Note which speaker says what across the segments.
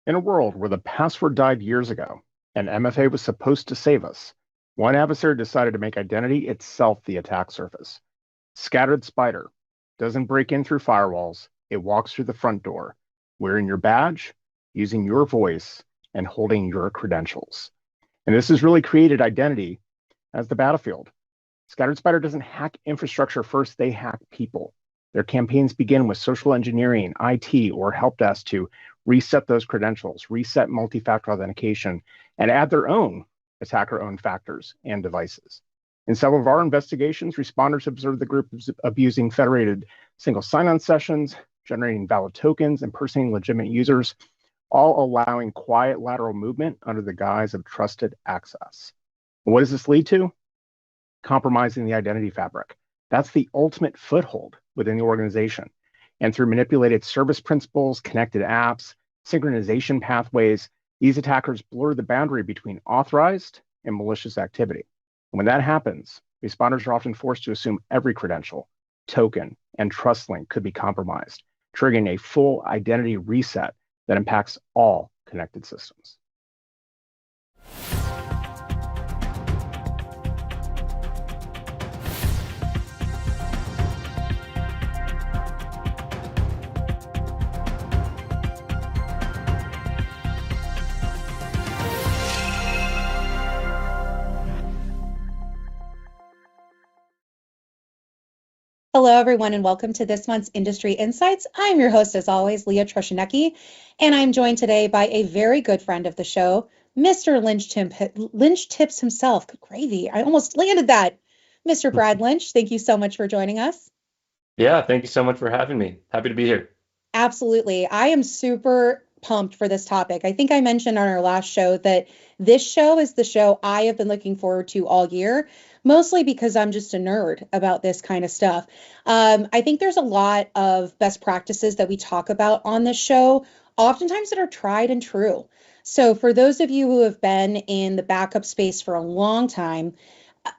Speaker 1: In a world where the password died years ago and MFA was supposed to save us, one adversary decided to make identity itself the attack surface. Scattered Spider doesn't break in through firewalls, it walks through the front door, wearing your badge, using your voice, and holding your credentials. And this has really created identity as the battlefield. Scattered Spider doesn't hack infrastructure first, they hack people. Their campaigns begin with social engineering, IT, or help desk to reset those credentials, reset multi-factor authentication, and add their own attacker-owned factors and devices. In several of our investigations, responders observed the group abusing federated single sign-on sessions, generating valid tokens, impersonating legitimate users, all allowing quiet lateral movement under the guise of trusted access. And what does this lead to? Compromising the identity fabric. That's the ultimate foothold within the organization. And through manipulated service principles, connected apps, synchronization pathways, these attackers blur the boundary between authorized and malicious activity. And when that happens, responders are often forced to assume every credential, token, and trust link could be compromised, triggering a full identity reset that impacts all connected systems.
Speaker 2: Hello, everyone, and welcome to this month's Industry Insights. I'm your host, as always, Leah Trushanecki, and I'm joined today by a very good friend of the show, Mr. Lynch Tips himself. Good gravy. I almost landed that. Mr. Brad Lynch, thank you so much for joining us.
Speaker 3: Yeah, thank you so much for having me. Happy to be here.
Speaker 2: Absolutely. I am super pumped for this topic. I think I mentioned on our last show that this show is the show I have been looking forward to all year, mostly because I'm just a nerd about this kind of stuff. I think there's a lot of best practices that we talk about on this show, oftentimes that are tried and true. So for those of you who have been in the backup space for a long time,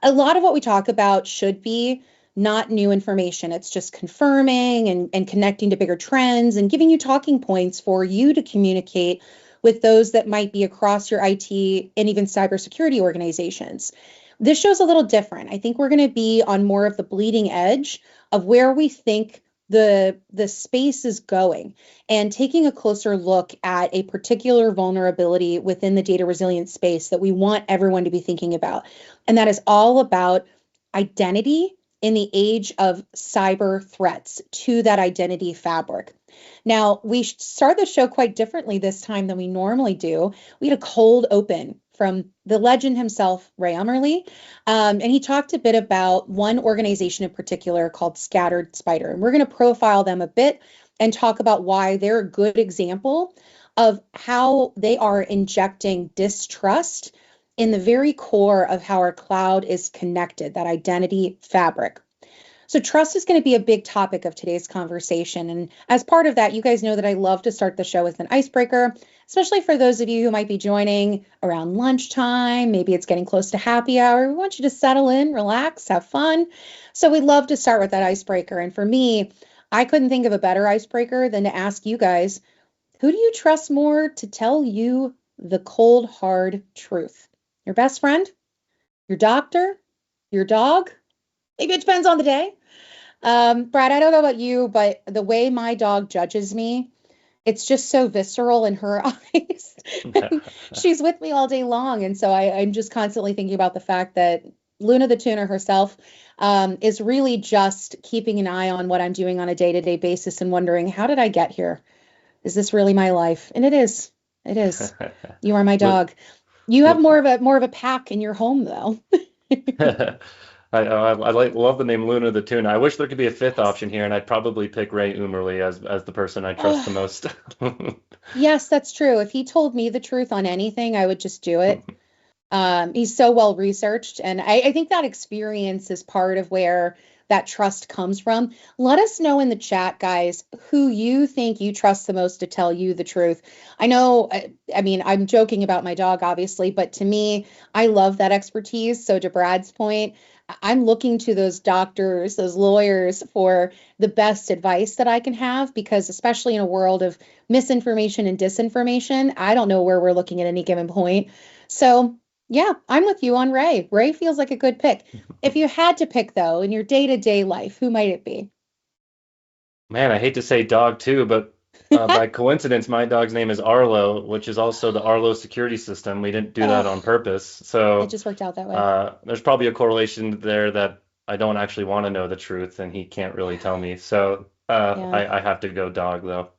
Speaker 2: a lot of what we talk about should be not new information. It's just confirming and connecting to bigger trends and giving you talking points for you to communicate with those that might be across your IT and even cybersecurity organizations. This show's a little different. I think we're going to be on more of the bleeding edge of where we think the space is going and taking a closer look at a particular vulnerability within the data resilience space that we want everyone to be thinking about. And that is all about identity in the age of cyber threats to that identity fabric. Now, we start the show quite differently this time than we normally do. We had a cold open from the legend himself, Ray Ummerly, and he talked a bit about one organization in particular called Scattered Spider. And we're going to profile them a bit and talk about why they're a good example of how they are injecting distrust in the very core of how our cloud is connected, that identity fabric. So trust is going to be a big topic of today's conversation. And as part of that, you guys know that I love to start the show with an icebreaker, especially for those of you who might be joining around lunchtime. Maybe it's getting close to happy hour. We want you to settle in, relax, have fun. So we love to start with that icebreaker. And for me, I couldn't think of a better icebreaker than to ask you guys, who do you trust more to tell you the cold, hard truth? Your best friend, your doctor, your dog? Maybe it depends on the day. Brad, I don't know about you, but the way my dog judges me, it's just so visceral in her eyes. She's with me all day long. And so I'm just constantly thinking about the fact that Luna the tuner herself is really just keeping an eye on what I'm doing on a day-to-day basis and wondering, how did I get here? Is this really my life? And it is. It is. You are my dog. You have more of a pack in your home, though.
Speaker 3: Love the name Luna the Tuna. I wish there could be a fifth option here, and I'd probably pick Ray Umerly as the person I trust the most.
Speaker 2: Yes, that's true. If he told me the truth on anything, I would just do it. He's so well researched, and I think that experience is part of where that trust comes from. Let us know in the chat, guys, who you think you trust the most to tell you the truth. I know, I mean, I'm joking about my dog, obviously, but to me, I love that expertise. So to Brad's point, I'm looking to those doctors, those lawyers for the best advice that I can have, because especially in a world of misinformation and disinformation, I don't know where we're looking at any given point. So, yeah, I'm with you on Ray. Ray feels like a good pick. If you had to pick, though, in your day-to-day life, who might it be?
Speaker 3: Man, I hate to say dog too, but by coincidence, my dog's name is Arlo, which is also the Arlo security system. We didn't do that on
Speaker 2: Oh,
Speaker 3: purpose.
Speaker 2: it
Speaker 3: So
Speaker 2: just worked out that way.
Speaker 3: there's probably a correlation there that I don't actually want to know the truth and he can't really tell me. So
Speaker 2: Yeah.
Speaker 3: I have to go dog though.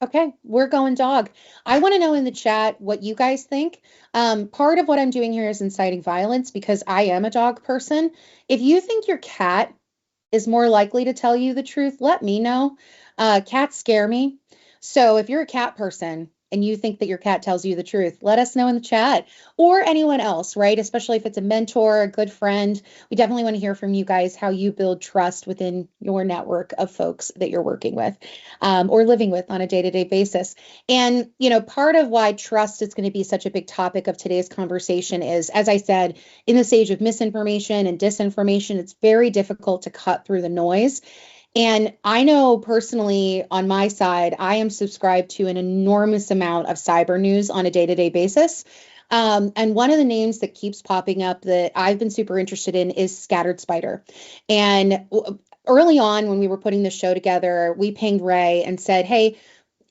Speaker 2: Okay, we're going dog. I want to know in the chat what you guys think. Part of what I'm doing here is inciting violence because I am a dog person. If you think your cat is more likely to tell you the truth, let me know. Cats scare me. So if you're a cat person and you think that your cat tells you the truth, let us know in the chat, or anyone else, right? Especially if it's a mentor, a good friend. We definitely want to hear from you guys how you build trust within your network of folks that you're working with, or living with on a day-to-day basis. And, part of why trust is going to be such a big topic of today's conversation is, as I said, in this age of misinformation and disinformation, it's very difficult to cut through the noise. And I know personally on my side, I am subscribed to an enormous amount of cyber news on a day-to-day basis. And one of the names that keeps popping up that I've been super interested in is Scattered Spider. And early on, when we were putting the show together, we pinged Ray and said, hey,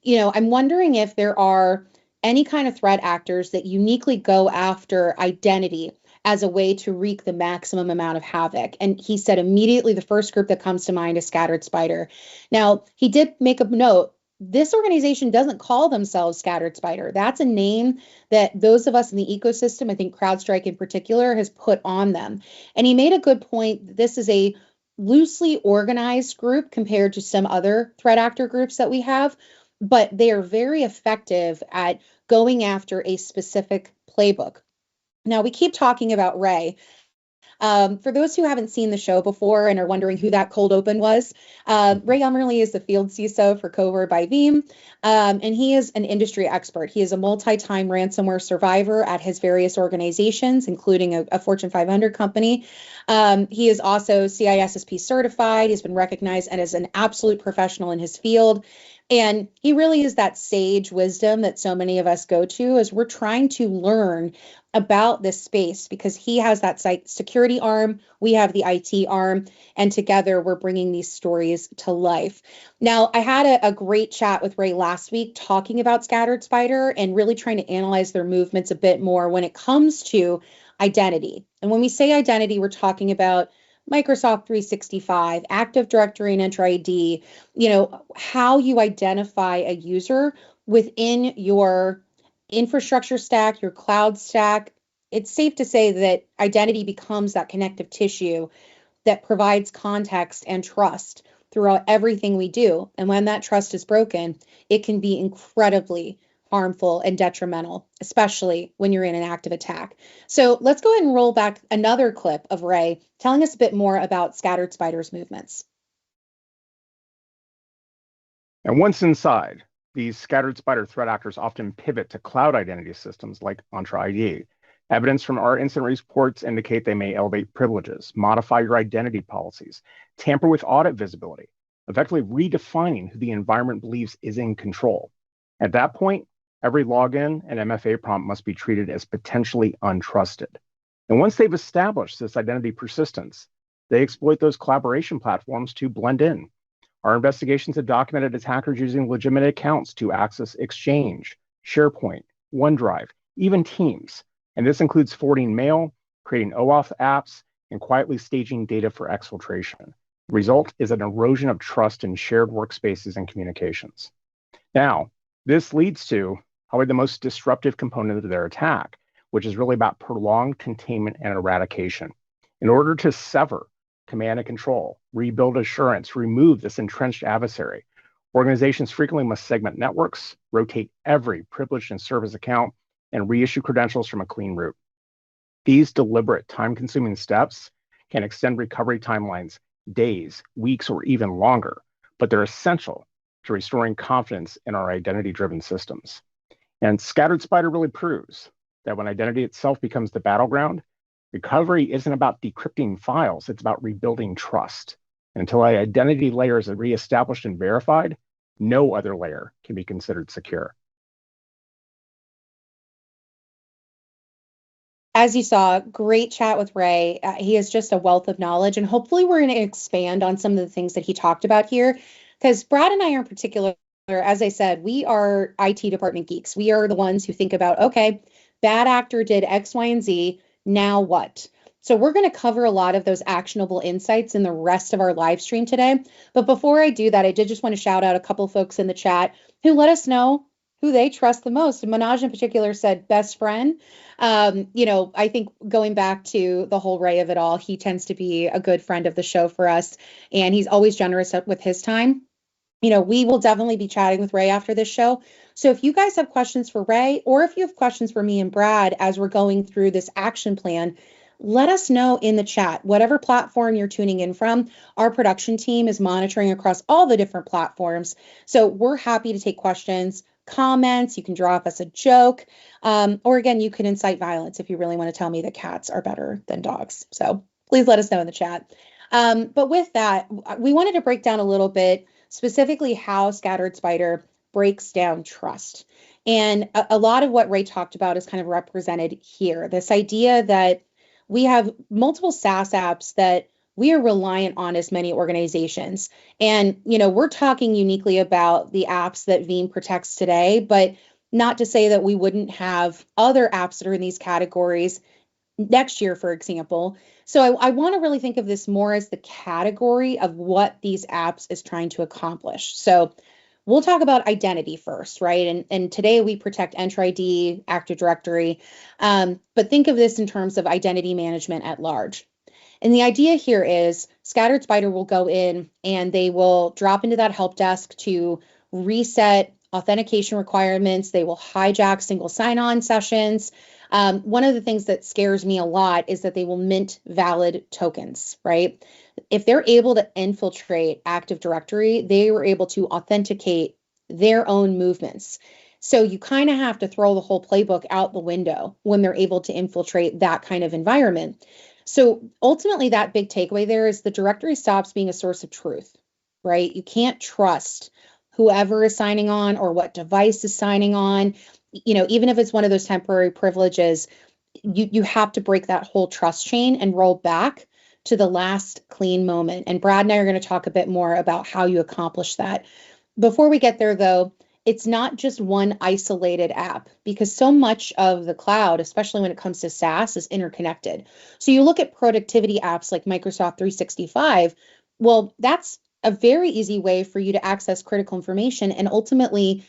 Speaker 2: I'm wondering if there are any kind of threat actors that uniquely go after identity as a way to wreak the maximum amount of havoc. And he said immediately the first group that comes to mind is Scattered Spider. Now, he did make a note. This organization doesn't call themselves Scattered Spider. That's a name that those of us in the ecosystem, I think CrowdStrike in particular, has put on them. And he made a good point. This is a loosely organized group compared to some other threat actor groups that we have, but they are very effective at going after a specific playbook. Now, we keep talking about Ray. For those who haven't seen the show before and are wondering who that cold open was, Ray Ummerly is the field CISO for Covert by Veeam, and he is an industry expert. He is a multi-time ransomware survivor at his various organizations, including a Fortune 500 company. He is also CISSP certified. He's been recognized and is an absolute professional in his field. And he really is that sage wisdom that so many of us go to as we're trying to learn about this space, because he has that site security arm, we have the IT arm, and together we're bringing these stories to life. Now, I had a great chat with Ray last week talking about Scattered Spider and really trying to analyze their movements a bit more when it comes to identity. And when we say identity, we're talking about Microsoft 365, Active Directory and Entra ID, how you identify a user within your infrastructure stack, your cloud stack. It's safe to say that identity becomes that connective tissue that provides context and trust throughout everything we do. And when that trust is broken, it can be incredibly harmful and detrimental, especially when you're in an active attack. So let's go ahead and roll back another clip of Ray telling us a bit more about Scattered Spider's movements.
Speaker 1: And once inside, these Scattered Spider threat actors often pivot to cloud identity systems like Entra ID. Evidence from our incident reports indicate they may elevate privileges, modify your identity policies, tamper with audit visibility, effectively redefining who the environment believes is in control. At that point, every login and MFA prompt must be treated as potentially untrusted. And once they've established this identity persistence, they exploit those collaboration platforms to blend in. Our investigations have documented attackers using legitimate accounts to access Exchange, SharePoint, OneDrive, even Teams. And this includes forwarding mail, creating OAuth apps, and quietly staging data for exfiltration. The result is an erosion of trust in shared workspaces and communications. Now, this leads to probably the most disruptive component of their attack, which is really about prolonged containment and eradication. In order to sever command and control, rebuild assurance, remove this entrenched adversary, organizations frequently must segment networks, rotate every privileged and service account, and reissue credentials from a clean root. These deliberate, time-consuming steps can extend recovery timelines days, weeks, or even longer, but they're essential to restoring confidence in our identity-driven systems. And Scattered Spider really proves that when identity itself becomes the battleground, Recovery isn't about decrypting files, it's about rebuilding trust. And until an identity layer is reestablished and verified, no other layer can be considered secure.
Speaker 2: As you saw, great chat with Ray. He is just a wealth of knowledge, and hopefully we're going to expand on some of the things that he talked about here, because Brad and I are in particular, as I said, we are IT department geeks. We are the ones who think about, okay, bad actor did X, Y, and Z. Now what? So we're going to cover a lot of those actionable insights in the rest of our live stream today. But before I do that, I did just want to shout out a couple folks in the chat who let us know who they trust the most. Manoj in particular said best friend. I think going back to the whole Ray of it all, he tends to be a good friend of the show for us, and he's always generous with his time. We will definitely be chatting with Ray after this show. So if you guys have questions for Ray, or if you have questions for me and Brad as we're going through this action plan, let us know in the chat. Whatever platform you're tuning in from, our production team is monitoring across all the different platforms. So we're happy to take questions, comments. You can drop us a joke, or again, you can incite violence if you really want to tell me that cats are better than dogs. So please let us know in the chat. But with that, we wanted to break down a little bit specifically how Scattered Spider breaks down trust. And a lot of what Ray talked about is kind of represented here. This idea that we have multiple SaaS apps that we are reliant on as many organizations. And, we're talking uniquely about the apps that Veeam protects today, but not to say that we wouldn't have other apps that are in these categories next year, for example. So I want to really think of this more as the category of what these apps is trying to accomplish. So we'll talk about identity first, right? And today we protect Entra ID, Active Directory, but think of this in terms of identity management at large. And the idea here is Scattered Spider will go in and they will drop into that help desk to reset authentication requirements. They will hijack single sign-on sessions. One of the things that scares me a lot is that they will mint valid tokens, right? If they're able to infiltrate Active Directory, they were able to authenticate their own movements. So you kind of have to throw the whole playbook out the window when they're able to infiltrate that kind of environment. So ultimately, that big takeaway there is the directory stops being a source of truth, right? You can't trust whoever is signing on or what device is signing on. Even if it's one of those temporary privileges, you have to break that whole trust chain and roll back to the last clean moment. And Brad and I are going to talk a bit more about how you accomplish that. Before we get there, though, it's not just one isolated app, because so much of the cloud, especially when it comes to SaaS, is interconnected. So you look at productivity apps like Microsoft 365, well, that's a very easy way for you to access critical information and ultimately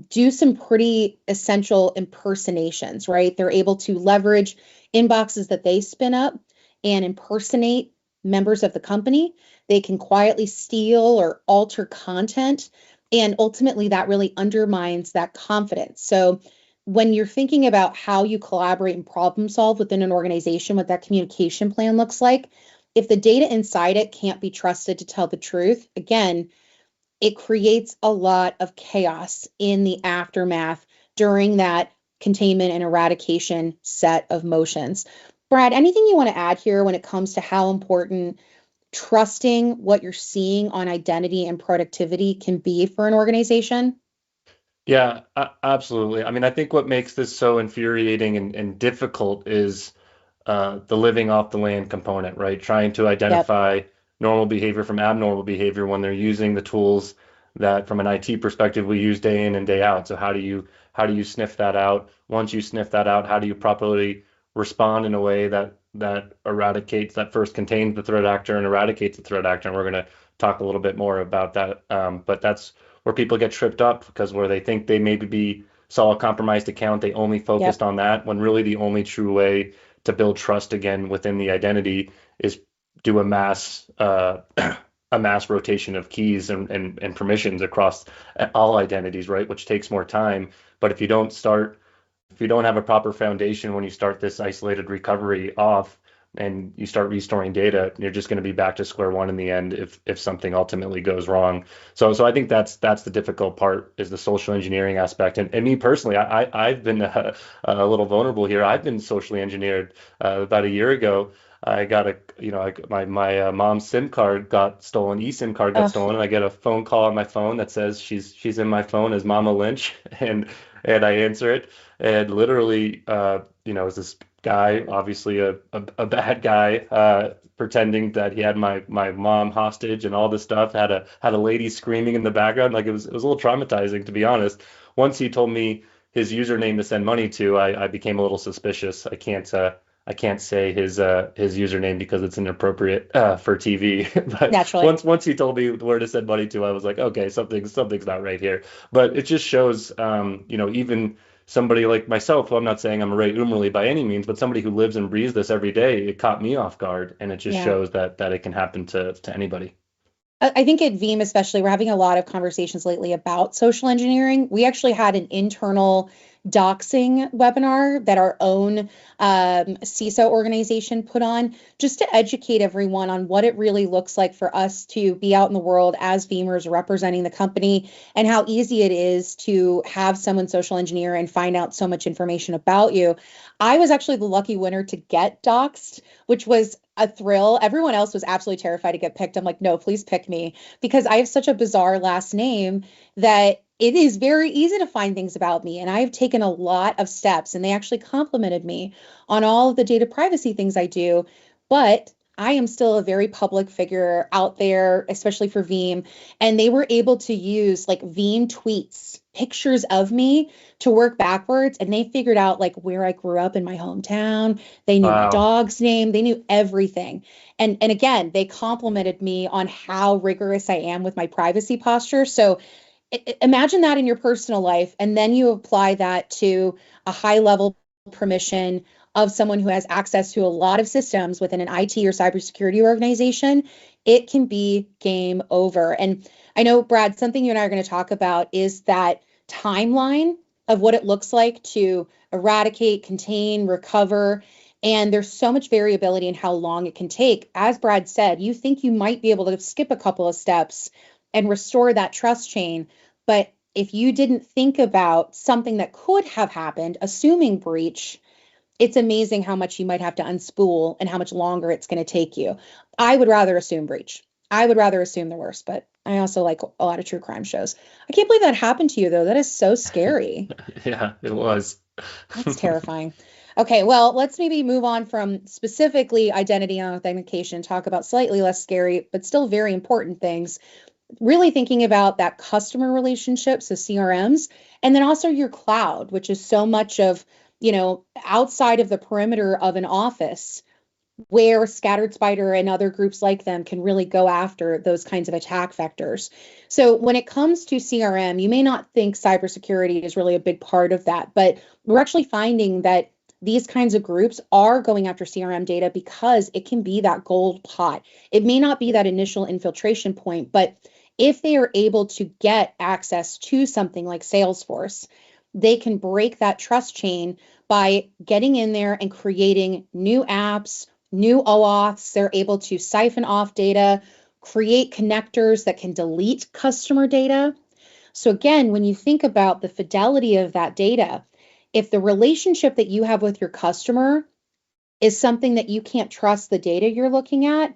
Speaker 2: do some pretty essential impersonations, right? They're able to leverage inboxes that they spin up and impersonate members of the company. They can quietly steal or alter content. And ultimately, that really undermines that confidence. So when you're thinking about how you collaborate and problem solve within an organization, what that communication plan looks like, if the data inside it can't be trusted to tell the truth, again, it creates a lot of chaos in the aftermath during that containment and eradication set of motions. Brad, anything you want to add here when it comes to how important trusting what you're seeing on identity and productivity can be for an organization?
Speaker 3: Yeah, absolutely. I mean, I think what makes this so infuriating and difficult is the living off the land component, right? Trying to
Speaker 2: Yep.
Speaker 3: identify normal behavior from abnormal behavior when they're using the tools that, from an IT perspective, we use day in and day out. So how do you sniff that out? Once you sniff that out, how do you properly respond in a way that eradicates, that first contains the threat actor and eradicates the threat actor? And we're going to talk a little bit more about that. But that's where people get tripped up, because where they think they maybe saw a compromised account, they only focused
Speaker 2: Yep.
Speaker 3: on that, when really the only true way to build trust again within the identity is do a mass a mass rotation of keys and permissions across all identities, right? Which takes more time. But if you don't have a proper foundation when you start this isolated recovery off, and you start restoring data, you're just going to be back to square one in the end if something ultimately goes wrong. So I think that's the difficult part, is the social engineering aspect. And me personally, I've been a little vulnerable here. I've been socially engineered. About a year ago, I got my mom's SIM card got stolen, eSIM card got
Speaker 2: Ugh,
Speaker 3: stolen, and I get a phone call on my phone that says she's in my phone as Mama Lynch, and I answer it, and literally, it was this guy, obviously a bad guy, pretending that he had my mom hostage and all this stuff. Had a lady screaming in the background. Like, it was a little traumatizing, to be honest. Once he told me his username to send money to, I became a little suspicious. I can't say his username because it's inappropriate for TV. But
Speaker 2: naturally.
Speaker 3: once he told me where to send money to, I was like, okay, something's not right here. But it just shows, even somebody like myself, who I'm not saying I'm a Ray Umerly by any means, but somebody who lives and breathes this every day, it caught me off guard, and it just
Speaker 2: Yeah.
Speaker 3: shows that it can happen to anybody.
Speaker 2: I think at Veeam especially, we're having a lot of conversations lately about social engineering. We actually had an internal doxing webinar that our own CISO organization put on, just to educate everyone on what it really looks like for us to be out in the world as Veeamers representing the company, and how easy it is to have someone social engineer and find out so much information about you. I was actually the lucky winner to get doxed, which was a thrill. Everyone else was absolutely terrified to get picked. I'm like, no, please pick me, because I have such a bizarre last name that it is very easy to find things about me. And I've taken a lot of steps, and they actually complimented me on all of the data privacy things I do. But I am still a very public figure out there, especially for Veeam. And they were able to use like Veeam tweets, pictures of me, to work backwards. And they figured out like where I grew up in my hometown. They knew my
Speaker 3: Wow.
Speaker 2: dog's name. They knew everything. And again, they complimented me on how rigorous I am with my privacy posture. So imagine that in your personal life, and then you apply that to a high level permission of someone who has access to a lot of systems within an IT or cybersecurity organization. It can be game over. And I know, Brad, something you and I are going to talk about is that timeline of what it looks like to eradicate, contain, recover. And there's so much variability in how long it can take. As Brad said, you think you might be able to skip a couple of steps and restore that trust chain. But if you didn't think about something that could have happened, assuming breach, it's amazing how much you might have to unspool and how much longer it's going to take you. I would rather assume breach. I would rather assume the worst, but I also like a lot of true crime shows. I can't believe that happened to you, though. That is so scary.
Speaker 3: Yeah, it was.
Speaker 2: That's terrifying. Okay, well, let's maybe move on from specifically identity and authentication, talk about slightly less scary, but still very important things. Really thinking about that customer relationship, so CRMs, and then also your cloud, which is so much of, outside of the perimeter of an office, where Scattered Spider and other groups like them can really go after those kinds of attack vectors. So when it comes to CRM, you may not think cybersecurity is really a big part of that, but we're actually finding that these kinds of groups are going after CRM data because it can be that gold pot. It may not be that initial infiltration point, but if they are able to get access to something like Salesforce, they can break that trust chain by getting in there and creating new apps, new OAuths. They're able to siphon off data, create connectors that can delete customer data. So again, when you think about the fidelity of that data, if the relationship that you have with your customer is something that you can't trust the data you're looking at,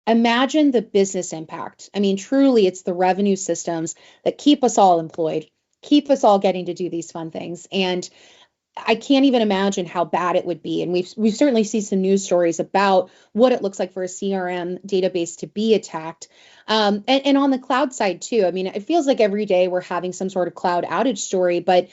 Speaker 2: imagine the business impact. I mean, truly, it's the revenue systems that keep us all employed, keep us all getting to do these fun things. And I can't even imagine how bad it would be. And we've certainly seen some news stories about what it looks like for a CRM database to be attacked. And on the cloud side too. I mean, it feels like every day we're having some sort of cloud outage story, but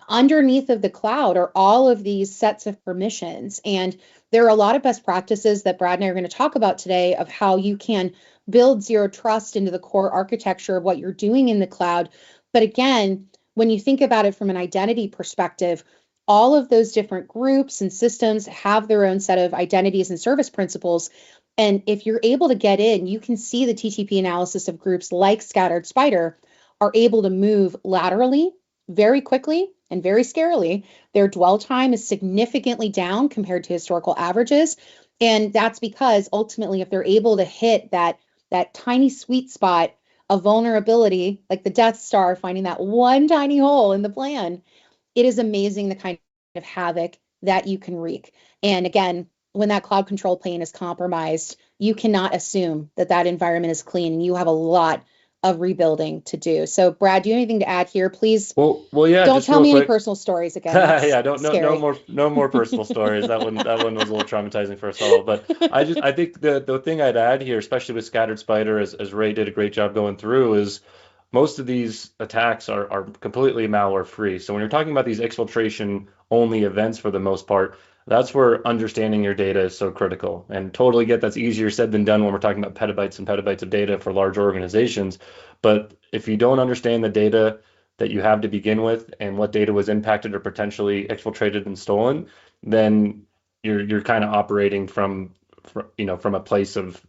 Speaker 2: underneath of the cloud are all of these sets of permissions. And there are a lot of best practices that Brad and I are going to talk about today of how you can build zero trust into the core architecture of what you're doing in the cloud. But again, when you think about it from an identity perspective, all of those different groups and systems have their own set of identities and service principles. And if you're able to get in, you can see the TTP analysis of groups like Scattered Spider are able to move laterally very quickly and very scarily. Their dwell time is significantly down compared to historical averages. And that's because ultimately, if they're able to hit that tiny sweet spot of vulnerability, like the Death Star, finding that one tiny hole in the plan, it is amazing the kind of havoc that you can wreak. And again, when that cloud control plane is compromised, you cannot assume that that environment is clean, and you have a lot of rebuilding to do. So, Brad, do you have anything to add here? Please
Speaker 3: Yeah,
Speaker 2: don't
Speaker 3: just
Speaker 2: tell
Speaker 3: real
Speaker 2: me any
Speaker 3: quick.
Speaker 2: personal stories again. That's
Speaker 3: Yeah, don't
Speaker 2: scary.
Speaker 3: no more personal stories. That one was a little traumatizing for us all. But I think the thing I'd add here, especially with Scattered Spider, as Ray did a great job going through, is most of these attacks are completely malware free. So when you're talking about these exfiltration only events for the most part, that's where understanding your data is so critical. And totally get that's easier said than done when we're talking about petabytes and petabytes of data for large organizations. But if you don't understand the data that you have to begin with and what data was impacted or potentially exfiltrated and stolen, then you're kind of operating from a place of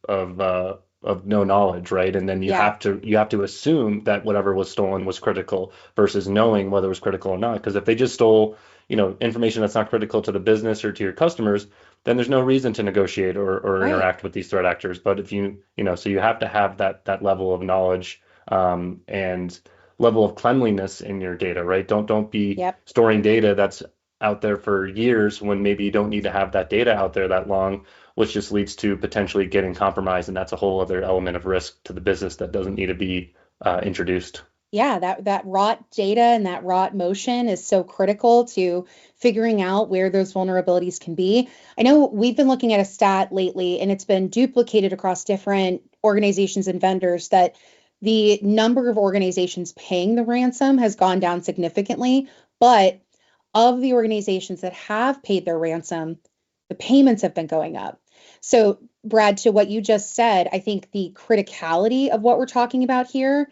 Speaker 3: no knowledge, right? And then
Speaker 2: Yeah,
Speaker 3: you have to assume that whatever was stolen was critical versus knowing whether it was critical or not. Because if they just stole, information that's not critical to the business or to your customers, then there's no reason to negotiate or
Speaker 2: right.
Speaker 3: interact with these threat actors. But if so you have to have that level of knowledge, and level of cleanliness in your data, right? Don't be
Speaker 2: Yep.
Speaker 3: storing data that's out there for years when maybe you don't need to have that data out there that long, which just leads to potentially getting compromised. And that's a whole other element of risk to the business that doesn't need to be introduced.
Speaker 2: Yeah, that rot data and that rot motion is so critical to figuring out where those vulnerabilities can be. I know we've been looking at a stat lately, and it's been duplicated across different organizations and vendors, that the number of organizations paying the ransom has gone down significantly. But of the organizations that have paid their ransom, the payments have been going up. So, Brad, to what you just said, I think the criticality of what we're talking about here,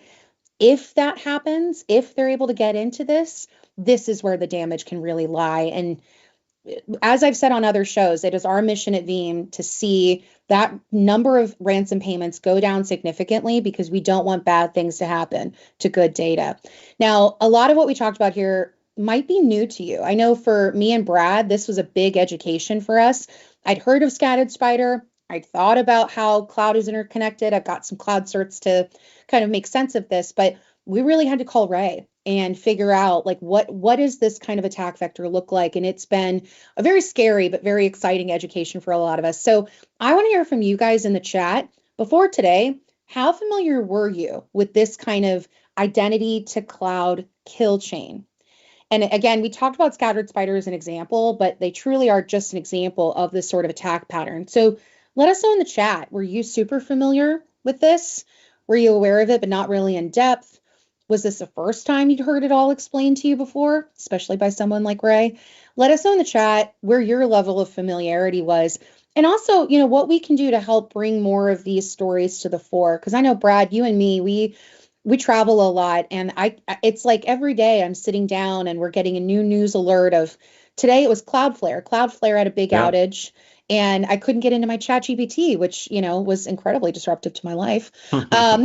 Speaker 2: if that happens, if they're able to get into this, this is where the damage can really lie. And as I've said on other shows, it is our mission at Veeam to see that number of ransom payments go down significantly, because we don't want bad things to happen to good data. Now, a lot of what we talked about here might be new to you. I know for me and Brad, this was a big education for us. I'd heard of Scattered Spider. I'd thought about how cloud is interconnected. I've got some cloud certs to kind of make sense of this, but we really had to call Ray and figure out, like, what does this kind of attack vector look like? And it's been a very scary but very exciting education for a lot of us. So I want to hear from you guys in the chat. Before today, how familiar were you with this kind of identity to cloud kill chain? And again, we talked about Scattered Spider as an example, but they truly are just an example of this sort of attack pattern. So let us know in the chat, were you super familiar with this? Were you aware of it, but not really in depth? Was this the first time you'd heard it all explained to you before, especially by someone like Ray? Let us know in the chat where your level of familiarity was. And also, what we can do to help bring more of these stories to the fore. Because I know, Brad, you and me, we travel a lot, and it's like every day I'm sitting down and we're getting a new news alert of, today it was Cloudflare had a big
Speaker 3: Yeah.
Speaker 2: outage, and I couldn't get into my chat GPT, which was incredibly disruptive to my life. But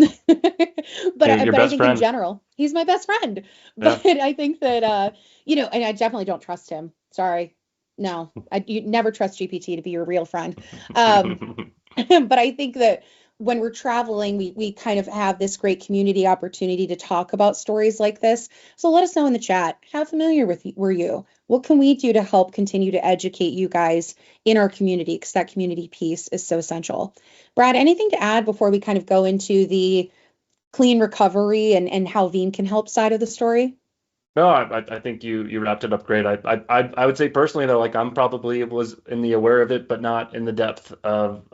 Speaker 3: Your
Speaker 2: I
Speaker 3: best
Speaker 2: think in
Speaker 3: friend.
Speaker 2: general he's my best friend.
Speaker 3: Yeah.
Speaker 2: But I think that and I definitely don't trust him. Sorry. No, you never trust GPT to be your real friend. um but I think that when we're traveling, we kind of have this great community opportunity to talk about stories like this. So let us know in the chat, how familiar were you? What can we do to help continue to educate you guys in our community? Because that community piece is so essential. Brad, anything to add before we kind of go into the clean recovery and how Veeam can help side of the story?
Speaker 3: No, I think you wrapped it up great. I would say personally though, like I'm probably was in the aware of it, but not in the depth of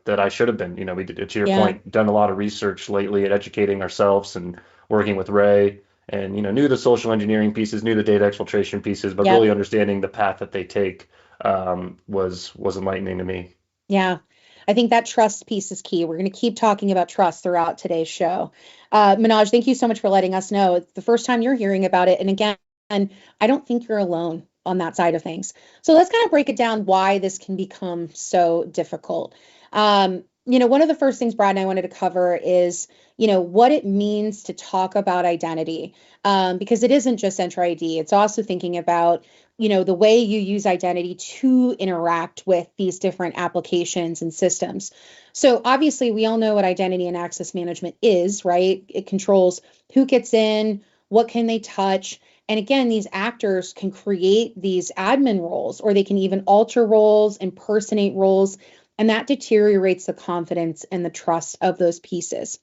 Speaker 3: that I should have been. We did, to your
Speaker 2: Yeah.
Speaker 3: point, done a lot of research lately at educating ourselves and working with Ray, and knew the social engineering pieces, knew the data exfiltration pieces, but
Speaker 2: Yep.
Speaker 3: really understanding the path that they take was enlightening to me.
Speaker 2: Yeah, I think that trust piece is key. We're going to keep talking about trust throughout today's show. Manoj, thank you so much for letting us know. It's the first time you're hearing about it. And again, I don't think you're alone on that side of things. So let's kind of break it down why this can become so difficult. One of the first things Brad and I wanted to cover is, what it means to talk about identity. Because it isn't just Entra ID. It's also thinking about the way you use identity to interact with these different applications and systems. So obviously we all know what identity and access management is, right? It controls who gets in, what can they touch. And again, these actors can create these admin roles, or they can even alter roles, impersonate roles, and that deteriorates the confidence and the trust of those pieces.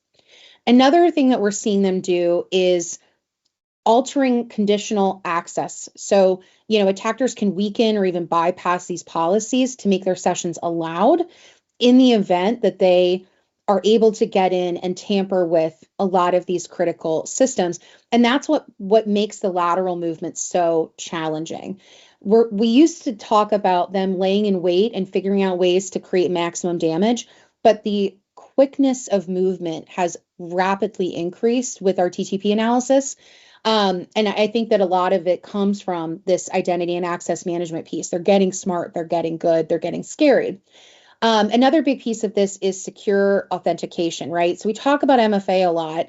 Speaker 2: Another thing that we're seeing them do is altering conditional access. So, attackers can weaken or even bypass these policies to make their sessions allowed in the event that they are able to get in and tamper with a lot of these critical systems. And that's what makes the lateral movement so challenging. We used to talk about them laying in wait and figuring out ways to create maximum damage, but the quickness of movement has rapidly increased with our TTP analysis. And I think that a lot of it comes from this identity and access management piece. They're getting smart, they're getting good, they're getting scary. Another big piece of this is secure authentication, right? So we talk about MFA a lot.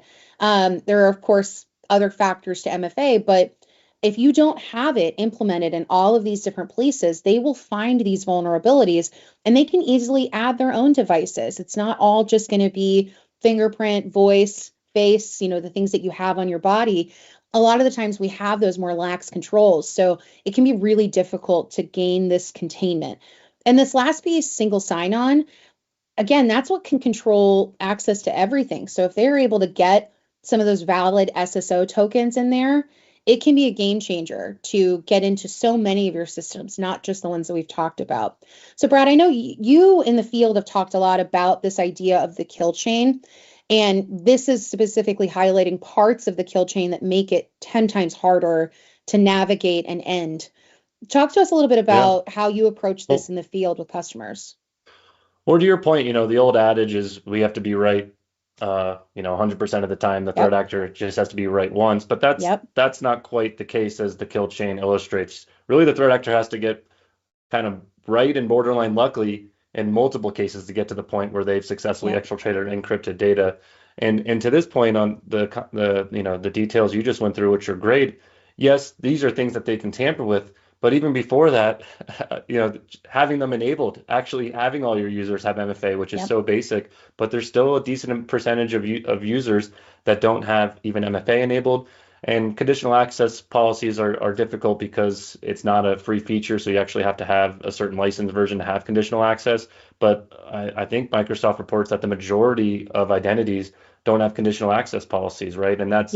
Speaker 2: There are, of course, other factors to MFA, but if you don't have it implemented in all of these different places, they will find these vulnerabilities and they can easily add their own devices. It's not all just going to be fingerprint, voice, face, the things that you have on your body. A lot of the times we have those more lax controls. So it can be really difficult to gain this containment. And this last piece, single sign-on, again, that's what can control access to everything. So if they're able to get some of those valid SSO tokens in there, it can be a game changer to get into so many of your systems, not just the ones that we've talked about. So Brad, I know you in the field have talked a lot about this idea of the kill chain. And this is specifically highlighting parts of the kill chain that make it 10 times harder to navigate and end. Talk to us a little bit about how you approach this in the field with customers.
Speaker 3: Or to your point, the old adage is we have to be right, 100% of the time. The threat actor just has to be right once, but that's not quite the case as the kill chain illustrates. Really, the threat actor has to get kind of right and borderline lucky in multiple cases to get to the point where they've successfully exfiltrated or encrypted data. And to this point on the details you just went through, which are great. Yes, these are things that they can tamper with. But even before that, having them enabled, actually having all your users have MFA, which is so basic, but there's still a decent percentage of users that don't have even MFA enabled. And conditional access policies are difficult because it's not a free feature, so you actually have to have a certain license version to have conditional access. But I think Microsoft reports that the majority of identities don't have conditional access policies, right? And that's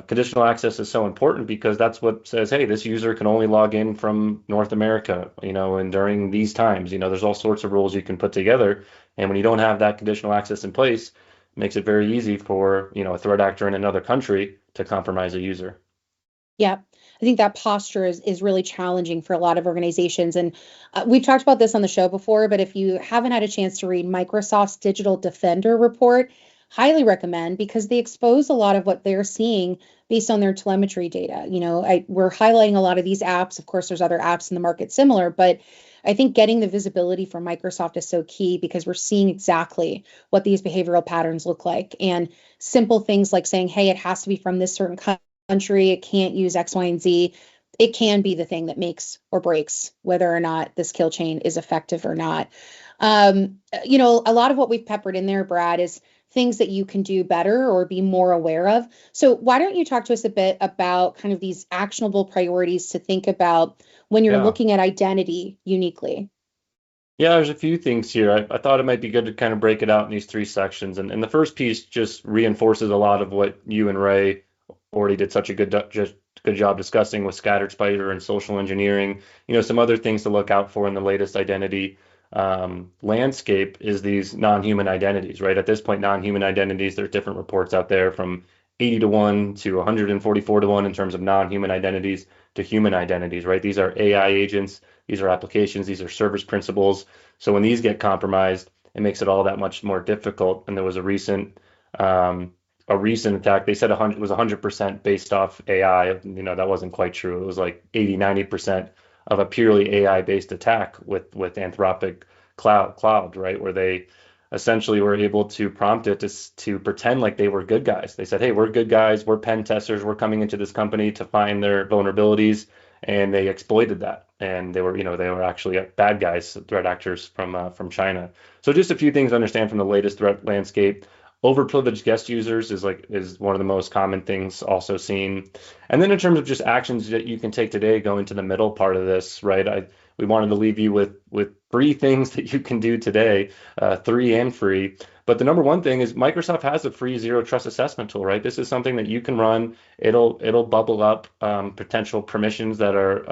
Speaker 3: conditional access is so important because that's what says, hey, this user can only log in from North America, and during these times, there's all sorts of rules you can put together. And when you don't have that conditional access in place, it makes it very easy for, a threat actor in another country to compromise a user.
Speaker 2: Yeah, I think that posture is really challenging for a lot of organizations. And we've talked about this on the show before, but if you haven't had a chance to read Microsoft's Digital Defender report, highly recommend because they expose a lot of what they're seeing based on their telemetry data. We're highlighting a lot of these apps. Of course, there's other apps in the market similar, but I think getting the visibility from Microsoft is so key because we're seeing exactly what these behavioral patterns look like. And simple things like saying, hey, it has to be from this certain country, it can't use X, Y, and Z. It can be the thing that makes or breaks whether or not this kill chain is effective or not. A lot of what we've peppered in there, Brad, is things that you can do better or be more aware of. So why don't you talk to us a bit about kind of these actionable priorities to think about when you're looking at identity uniquely?
Speaker 3: Yeah, there's a few things here. I thought it might be good to kind of break it out in these three sections. And the first piece just reinforces a lot of what you and Ray already did such a good job discussing with scattered spider and social engineering. Some other things to look out for in the latest identity landscape is these non-human identities, right? At this point, non-human identities, there's different reports out there from 80 to 1 to 144 to 1 in terms of non-human identities to human identities, right? These are AI agents, these are applications, these are service principals. So when these get compromised, it makes it all that much more difficult. And there was a recent attack. They said it was 100% based off AI. That wasn't quite true. It was like 80, 90% of a purely AI based attack with Anthropic cloud, right? Where they essentially were able to prompt it to pretend like they were good guys. They said, hey, we're good guys, we're pen testers, we're coming into this company to find their vulnerabilities, and they exploited that. And they were, they were actually bad guys, threat actors from China. So just a few things to understand from the latest threat landscape. Overprivileged guest users is one of the most common things also seen. And then in terms of just actions that you can take today, go into the middle part of this, right? We wanted to leave you with 3 things that you can do today, 3 and free. But the number one thing is Microsoft has a free zero trust assessment tool, right? This is something that you can run. It'll bubble up potential permissions that are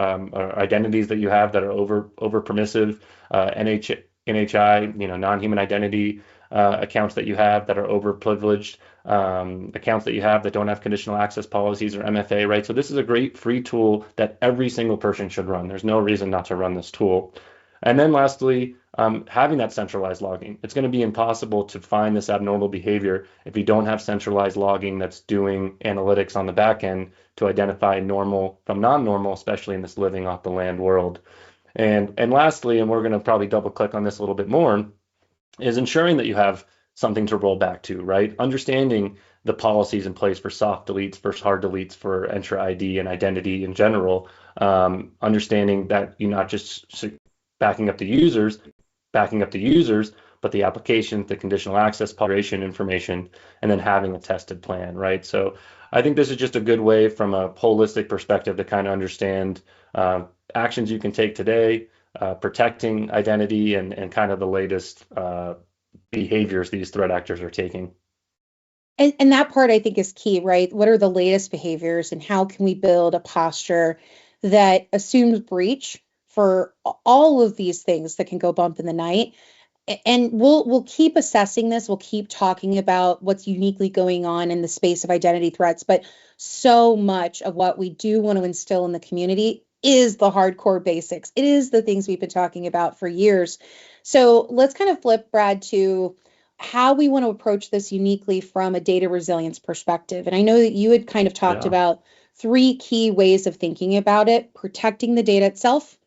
Speaker 3: identities that you have that are over permissive, NHI, non-human identity accounts that you have that are over privileged, accounts that you have that don't have conditional access policies or MFA, right? So this is a great free tool that every single person should run. There's no reason not to run this tool. And then lastly, having that centralized logging. It's going to be impossible to find this abnormal behavior if you don't have centralized logging that's doing analytics on the back end to identify normal from non-normal, especially in this living off the land world. And lastly, and we're going to probably double click on this a little bit more, is ensuring that you have something to roll back to, right? Understanding the policies in place for soft deletes, for hard deletes, for Entra ID and identity in general. Understanding that you're not just backing up the users, but the applications, the conditional access, population information, and then having a tested plan, right? So I think this is just a good way from a holistic perspective to kind of understand actions you can take today, protecting identity and kind of the latest behaviors these threat actors are taking.
Speaker 2: And that part I think is key, right? What are the latest behaviors and how can we build a posture that assumes breach for all of these things that can go bump in the night? And we'll keep assessing this. We'll keep talking about what's uniquely going on in the space of identity threats, but so much of what we do want to instill in the community is the hardcore basics. It is the things we've been talking about for years. So let's kind of flip, Brad, to how we want to approach this uniquely from a data resilience perspective. And I know that you had kind of talked about 3 key ways of thinking about it: protecting the data itself,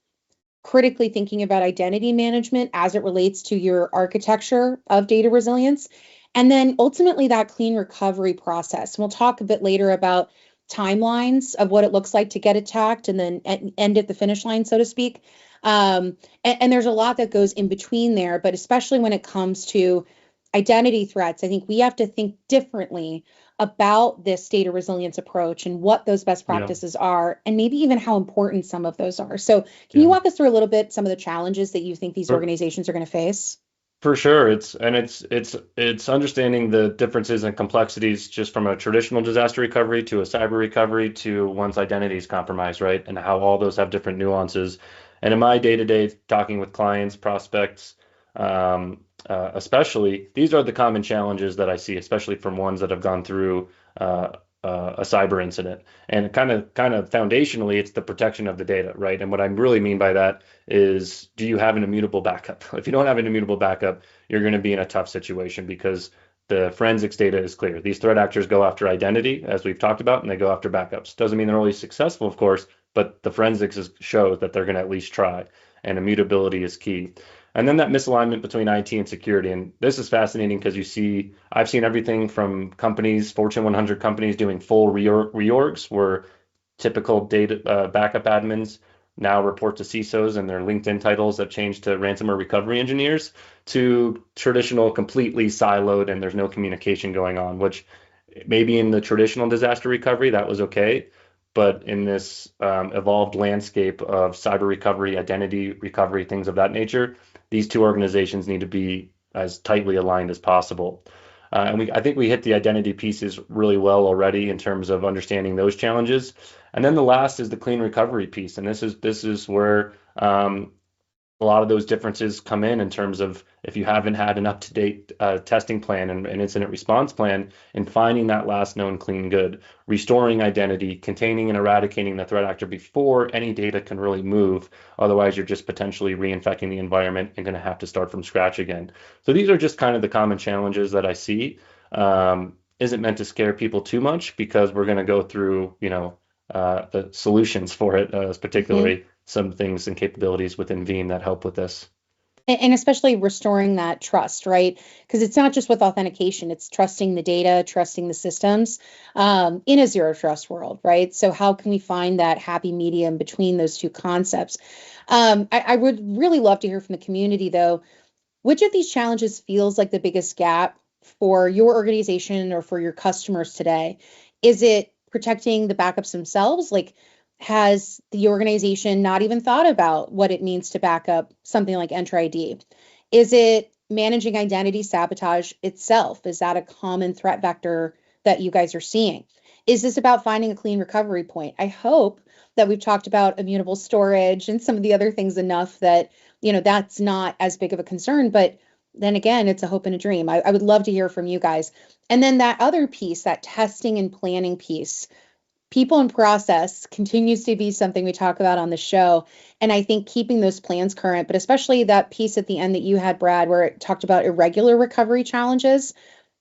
Speaker 2: critically thinking about identity management as it relates to your architecture of data resilience, and then ultimately that clean recovery process. And we'll talk a bit later about timelines of what it looks like to get attacked and then end at the finish line, so to speak. And there's a lot that goes in between there, but especially when it comes to identity threats, I think we have to think differently about this data resilience approach and what those best practices are, and maybe even how important some of those are. So can you walk us through a little bit some of the challenges that you think these organizations are going to face?
Speaker 3: For sure. It's understanding the differences and complexities just from a traditional disaster recovery to a cyber recovery to one's identity is compromised, right? And how all those have different nuances. And in my day-to-day talking with clients, prospects, especially, these are the common challenges that I see, especially from ones that have gone through a cyber incident. And kind of foundationally, it's the protection of the data, right? And what I really mean by that is, do you have an immutable backup? If you don't have an immutable backup, you're going to be in a tough situation because the forensics data is clear. These threat actors go after identity, as we've talked about, and they go after backups. Doesn't mean they're always successful, of course, but the forensics shows that they're going to at least try, and immutability is key. And then that misalignment between IT and security. And this is fascinating because I've seen everything from companies, Fortune 100 companies doing full reorgs where typical data backup admins now report to CISOs and their LinkedIn titles have changed to ransomware recovery engineers, to traditional completely siloed and there's no communication going on, which maybe in the traditional disaster recovery, that was okay. But in this evolved landscape of cyber recovery, identity recovery, things of that nature, these 2 organizations need to be as tightly aligned as possible. And I think we hit the identity pieces really well already in terms of understanding those challenges. And then the last is the clean recovery piece. And this is where a lot of those differences come in terms of if you haven't had an up-to-date testing plan and an incident response plan, in finding that last known clean good, restoring identity, containing and eradicating the threat actor before any data can really move. Otherwise, you're just potentially reinfecting the environment and going to have to start from scratch again. So these are just kind of the common challenges that I see. Isn't meant to scare people too much because we're going to go through, the solutions for it, particularly some things and capabilities within Veeam that help with this.
Speaker 2: And especially restoring that trust, right? Because it's not just with authentication, it's trusting the data, trusting the systems in a zero trust world, right? So how can we find that happy medium between those two concepts? I would really love to hear from the community, though. Which of these challenges feels like the biggest gap for your organization or for your customers today? Is it protecting the backups themselves? Like, has the organization not even thought about what it means to back up something like Entra ID? Is it managing identity sabotage itself? Is that a common threat vector that you guys are seeing? Is this about finding a clean recovery point? I hope that we've talked about immutable storage and some of the other things enough that that's not as big of a concern. But then again, it's a hope and a dream. I would love to hear from you guys. And then that other piece, that testing and planning piece, people and process continues to be something we talk about on the show. And I think keeping those plans current, but especially that piece at the end that you had, Brad, where it talked about irregular recovery challenges,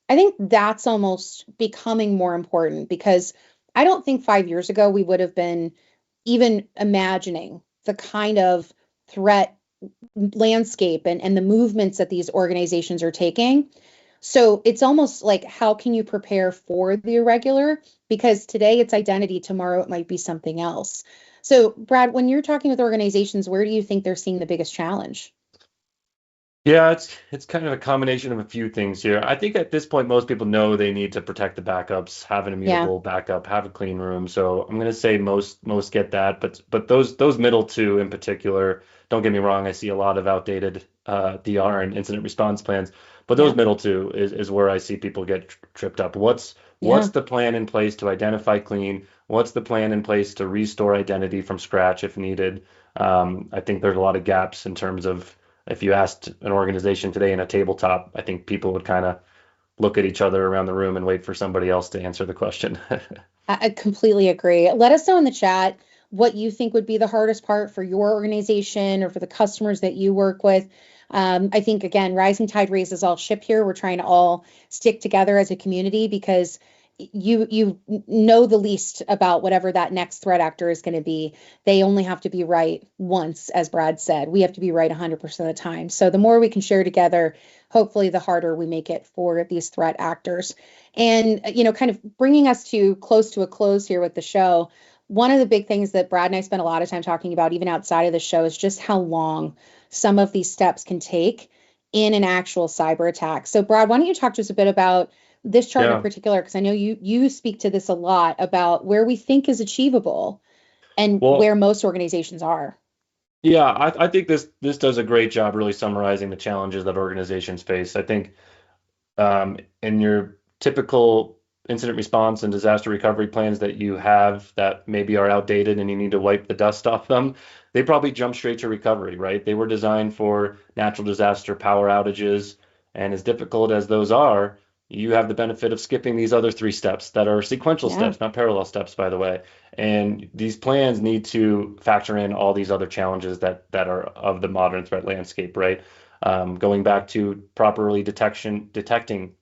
Speaker 2: I think that's almost becoming more important because I don't think 5 years ago we would have been even imagining the kind of threat landscape and the movements that these organizations are taking. So it's almost like, how can you prepare for the irregular? Because today it's identity, tomorrow it might be something else. So, Brad, when you're talking with organizations, where do you think they're seeing the biggest challenge?
Speaker 3: Yeah, it's kind of a combination of a few things here. I think at this point, most people know they need to protect the backups, have an
Speaker 2: Yeah,
Speaker 3: immutable backup, have a clean room. So I'm going to say most get that, but those middle two in particular, don't get me wrong, I see a lot of outdated DR and incident response plans, but those
Speaker 2: yeah,
Speaker 3: middle two is where I see people get tripped up. What's
Speaker 2: yeah.
Speaker 3: the plan in place to identify clean? What's the plan in place to restore identity from scratch if needed? I think there's a lot of gaps in terms of if you asked an organization today in a tabletop, I think people would kind of look at each other around the room and wait for somebody else to answer the question.
Speaker 2: I completely agree. Let us know in the chat what you think would be the hardest part for your organization or for the customers that you work with. I think, again, rising tide raises all ship here. We're trying to all stick together as a community because you know the least about whatever that next threat actor is going to be. They only have to be right once, as Brad said. We have to be right 100% of the time. So the more we can share together, hopefully the harder we make it for these threat actors. And, kind of bringing us to close to a close here with the show, one of the big things that Brad and I spent a lot of time talking about, even outside of the show, is just how long some of these steps can take in an actual cyber attack. So, Brad, why don't you talk to us a bit about this chart in
Speaker 3: Yeah.
Speaker 2: particular? Because I know you speak to this a lot about where we think is achievable and where
Speaker 3: Well,
Speaker 2: most organizations are.
Speaker 3: yeah, I think this does a great job really summarizing the challenges that organizations face. I think in your typical incident response and disaster recovery plans that you have that maybe are outdated and you need to wipe the dust off them, they probably jump straight to recovery, right? They were designed for natural disaster power outages. And as difficult as those are, you have the benefit of skipping these other three steps that are sequential
Speaker 2: Yeah,
Speaker 3: steps, not parallel steps, by the way. And these plans need to factor in all these other challenges that are of the modern threat landscape, right? Going back to properly detecting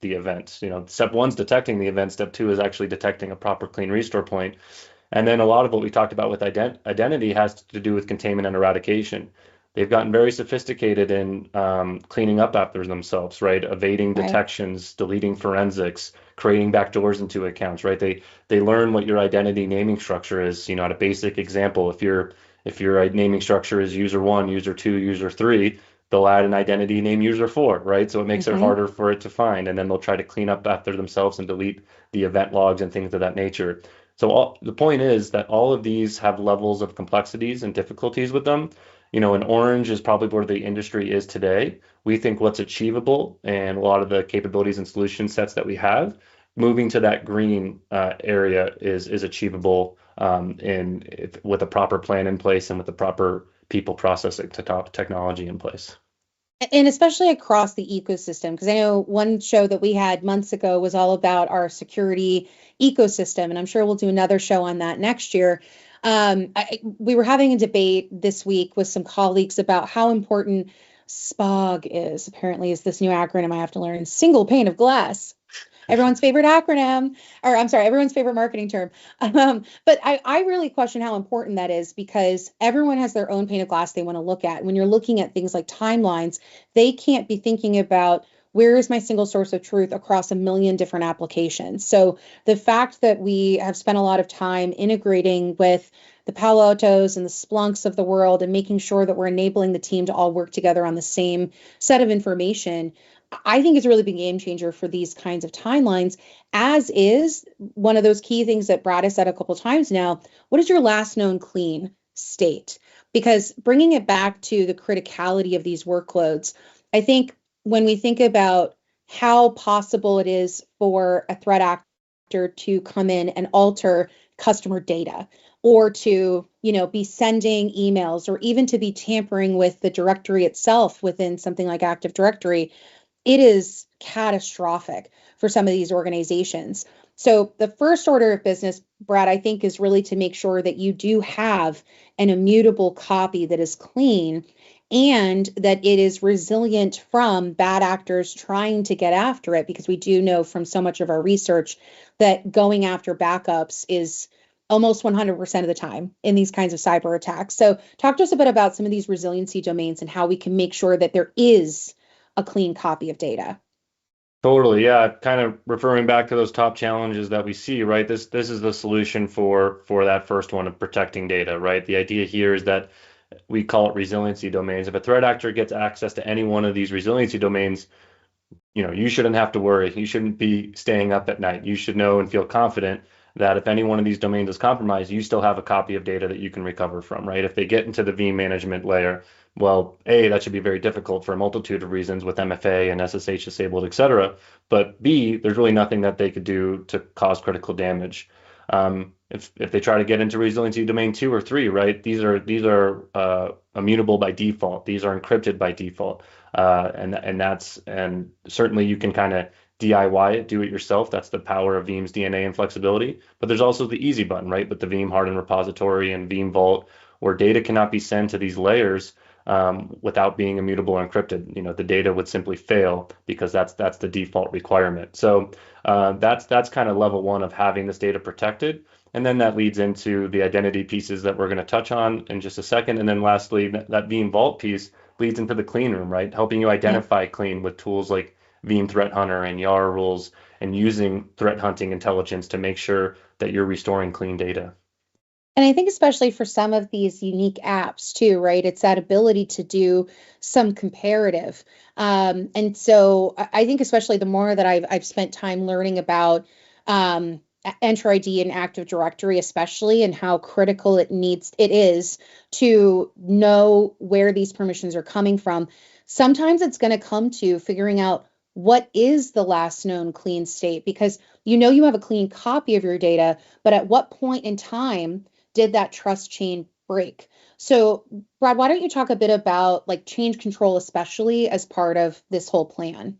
Speaker 3: the event. Step one's detecting the event. Step two is actually detecting a proper clean restore point. And then a lot of what we talked about with identity has to do with containment and eradication. They've gotten very sophisticated in cleaning up after themselves, right? Evading
Speaker 2: right.
Speaker 3: detections, deleting forensics, creating backdoors into accounts, right? They learn what your identity naming structure is. At a basic example, if your naming structure is user one, user two, user three, they'll add an identity name user four, right? So it makes it
Speaker 2: Hmm.
Speaker 3: harder for it to find, and then they'll try to clean up after themselves and delete the event logs and things of that nature. So the point is that all of these have levels of complexities and difficulties with them. An orange is probably where the industry is today. We think what's achievable and a lot of the capabilities and solution sets that we have, moving to that green area is achievable with a proper plan in place and with the proper people processing technology in place.
Speaker 2: And especially across the ecosystem, because I know one show that we had months ago was all about our security ecosystem, and I'm sure we'll do another show on that next year. We were having a debate this week with some colleagues about how important SPOG is. Apparently, is this new acronym I have to learn? Single pane of glass. everyone's favorite acronym, or I'm sorry, everyone's favorite marketing term. But I really question how important that is, because everyone has their own pane of glass they want to look at. When you're looking at things like timelines, they can't be thinking about where is my single source of truth across a million different applications. So the fact that we have spent a lot of time integrating with the Palo Altos and the Splunks of the world and making sure that we're enabling the team to all work together on the same set of information, I think is a really big game changer for these kinds of timelines, as is one of those key things that Brad has said a couple times now. What is your last known clean state? Because bringing it back to the criticality of these workloads, I think when we think about how possible it is for a threat actor to come in and alter customer data, or to, be sending emails, or even to be tampering with the directory itself within something like Active Directory, it is catastrophic for some of these organizations. So the first order of business, Brad, I think, is really to make sure that you do have an immutable copy that is clean, and that it is resilient from bad actors trying to get after it, because we do know from so much of our research that going after backups is almost 100% of the time in these kinds of cyber attacks. So talk to us a bit about some of these resiliency domains and how we can make sure that there is a clean copy of data.
Speaker 3: Totally, yeah. Kind of referring back to those top challenges that we see, right? This is the solution for that first one of protecting data, right? The idea here is that we call it resiliency domains. If a threat actor gets access to any one of these resiliency domains, you shouldn't have to worry. You shouldn't be staying up at night. You should know and feel confident that if any one of these domains is compromised, you still have a copy of data that you can recover from, right? If they get into the Veeam management layer, well, A, that should be very difficult for a multitude of reasons with MFA and SSH disabled, et cetera. But B, there's really nothing that they could do to cause critical damage. If they try to get into resiliency domain 2 or 3, right, these are immutable by default. These are encrypted by default, and certainly you can kind of DIY it, do it yourself. That's the power of Veeam's DNA and flexibility. But there's also the easy button, right, with the Veeam hardened repository and Veeam Vault, where data cannot be sent to these layers without being immutable or encrypted. The data would simply fail because that's the default requirement. So that's kind of level one of having this data protected. And then that leads into the identity pieces that we're going to touch on in just a second. And then lastly, that Veeam Vault piece leads into the clean room, right? Helping you identify clean with tools like Veeam Threat Hunter and YARA rules, and using threat hunting intelligence to make sure that you're restoring clean data.
Speaker 2: And I think especially for some of these unique apps too, right? It's that ability to do some comparative. And so I think especially the more that I've spent time learning about Entra ID and Active Directory, especially, and how critical it is to know where these permissions are coming from. Sometimes it's going to come to figuring out what is the last known clean state, because you have a clean copy of your data, but at what point in time did that trust chain break? So, Brad, why don't you talk a bit about like change control, especially as part of this whole plan?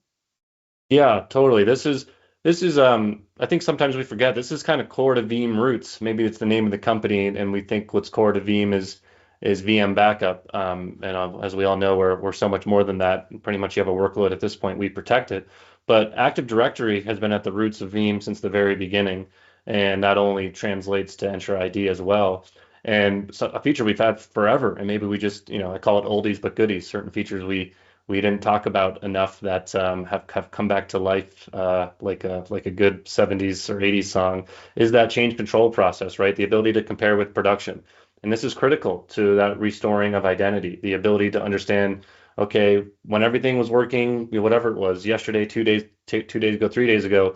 Speaker 3: Yeah, totally. This is I think sometimes we forget this is kind of core to Veeam roots. Maybe it's the name of the company, and we think what's core to Veeam is VM backup. As we all know, we're so much more than that. Pretty much, you have a workload at this point, we protect it. But Active Directory has been at the roots of Veeam since the very beginning, and that only translates to Entra ID as well. And so a feature we've had forever, and maybe we just, I call it oldies but goodies. Certain features we didn't talk about enough that have come back to life, like a good 70s or 80s song, is that change control process, right? The ability to compare with production. And this is critical to that restoring of identity, the ability to understand, okay, when everything was working, whatever it was, yesterday, 2 days ago, 3 days ago,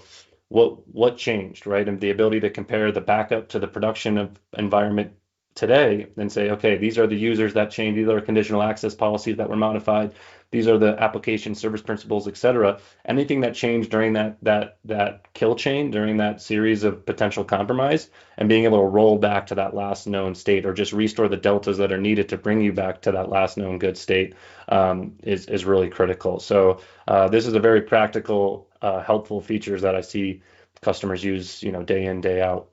Speaker 3: what changed, right? And the ability to compare the backup to the production of environment today and say, okay, these are the users that changed, these are conditional access policies that were modified, these are the application service principles, et cetera. Anything that changed during that kill chain, during that series of potential compromise, and being able to roll back to that last known state, or just restore the deltas that are needed to bring you back to that last known good state, is really critical. So this is a very practical, helpful features that I see customers use, day in, day out.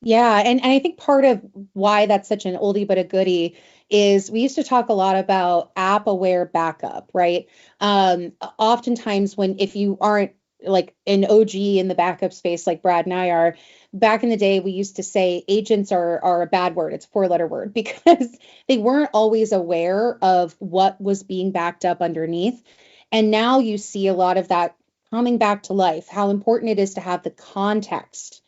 Speaker 2: Yeah, and I think part of why that's such an oldie but a goodie is we used to talk a lot about app aware backup, right? Oftentimes if you aren't like an OG in the backup space, like Brad and I are. Back in the day, we used to say agents are a bad word. It's a 4-letter word because they weren't always aware of what was being backed up underneath. And now you see a lot of that coming back to life, how important it is to have the context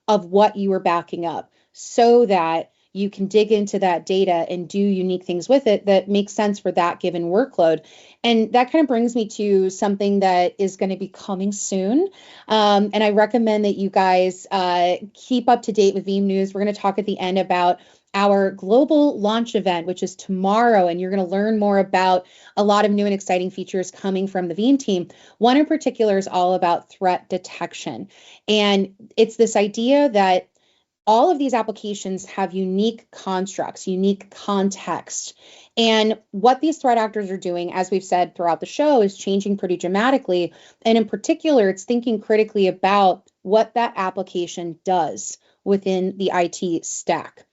Speaker 2: of what you are backing up so that you can dig into that data and do unique things with it that make sense for that given workload. And that kind of brings me to something that is going to be coming soon. And I recommend that you guys keep up to date with Veeam News. We're going to talk at the end about our global launch event, which is tomorrow, and you're going to learn more about a lot of new and exciting features coming from the Veeam team. One in particular is all about threat detection. And it's this idea that all of these applications have unique constructs, unique context. And what these threat actors are doing, as we've said throughout the show, is changing pretty dramatically. And in particular, it's thinking critically about what that application does within the IT stack.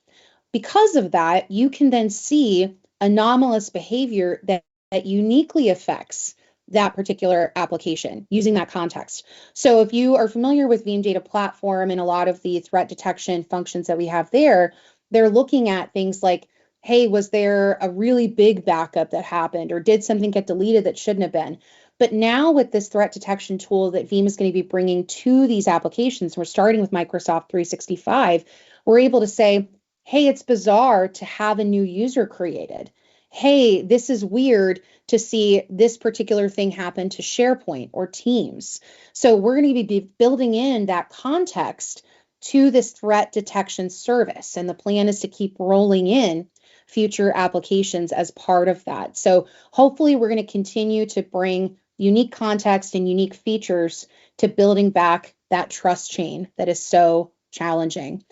Speaker 2: Because of that, you can then see anomalous behavior that uniquely affects that particular application using that context. So if you are familiar with Veeam Data Platform and a lot of the threat detection functions that we have there, they're looking at things like, hey, was there a really big backup that happened, or did something get deleted that shouldn't have been? But now with this threat detection tool that Veeam is going to be bringing to these applications, we're starting with Microsoft 365, we're able to say, hey, it's bizarre to have a new user created. Hey, this is weird to see this particular thing happen to SharePoint or Teams. So we're going to be building in that context to this threat detection service. And the plan is to keep rolling in future applications as part of that. So hopefully we're going to continue to bring unique context and unique features to building back that trust chain that is so challenging.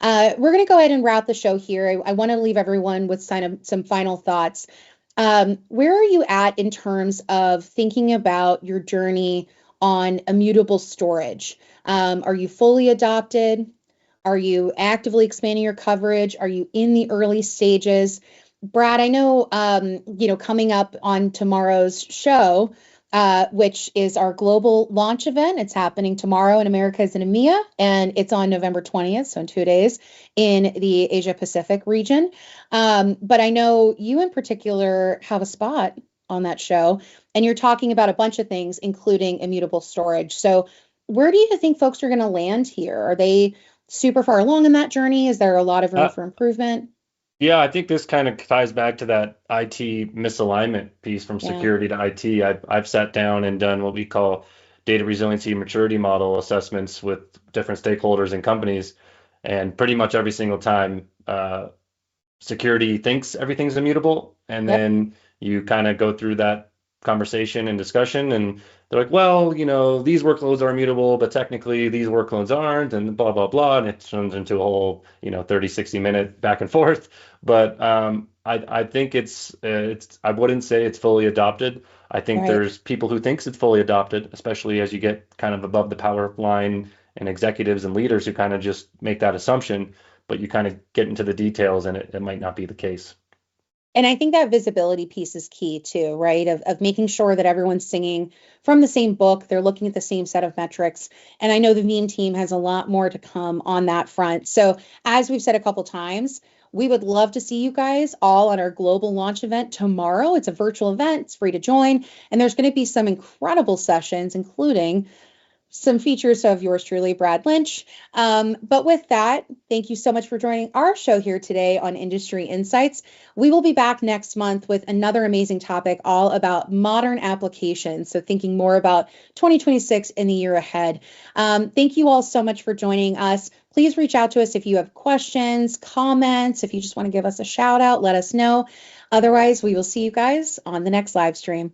Speaker 2: We're going to go ahead and wrap the show here. I want to leave everyone with some final thoughts. Where are you at in terms of thinking about your journey on immutable storage? Are you fully adopted? Are you actively expanding your coverage? Are you in the early stages? Brad, I know, coming up on tomorrow's show, which is our global launch event. It's happening tomorrow in Americas and EMEA, and it's on November 20th, so in 2 days, in the Asia Pacific region. But I know you in particular have a spot on that show, and you're talking about a bunch of things, including immutable storage. So where do you think folks are going to land here? Are they super far along in that journey? Is there a lot of room for improvement?
Speaker 3: Yeah, I think this kind of ties back to that IT misalignment piece from security to IT. I've sat down and done what we call data resiliency and maturity model assessments with different stakeholders and companies. And pretty much every single time, security thinks everything's immutable. And then you kind of go through that conversation and discussion, and they're like, well, these workloads are immutable, but technically these workloads aren't, and blah, blah, blah. And it turns into a whole, 30, 60-minute back and forth. But I think it's I wouldn't say it's fully adopted. I think there's people who thinks it's fully adopted, especially as you get kind of above the power line and executives and leaders who kind of just make that assumption, but you kind of get into the details and it might not be the case.
Speaker 2: And I think that visibility piece is key too, right? Of making sure that everyone's singing from the same book, they're looking at the same set of metrics. And I know the Veeam team has a lot more to come on that front. So as we've said a couple times, we would love to see you guys all on our global launch event tomorrow. It's a virtual event, it's free to join. And there's going to be some incredible sessions, including some features of yours truly, Brad Lynch. But with that, thank you so much for joining our show here today on Industry Insights. We will be back next month with another amazing topic all about modern applications. So thinking more about 2026 and the year ahead. Thank you all so much for joining us. Please reach out to us if you have questions, comments, if you just want to give us a shout out, let us know. Otherwise, we will see you guys on the next live stream.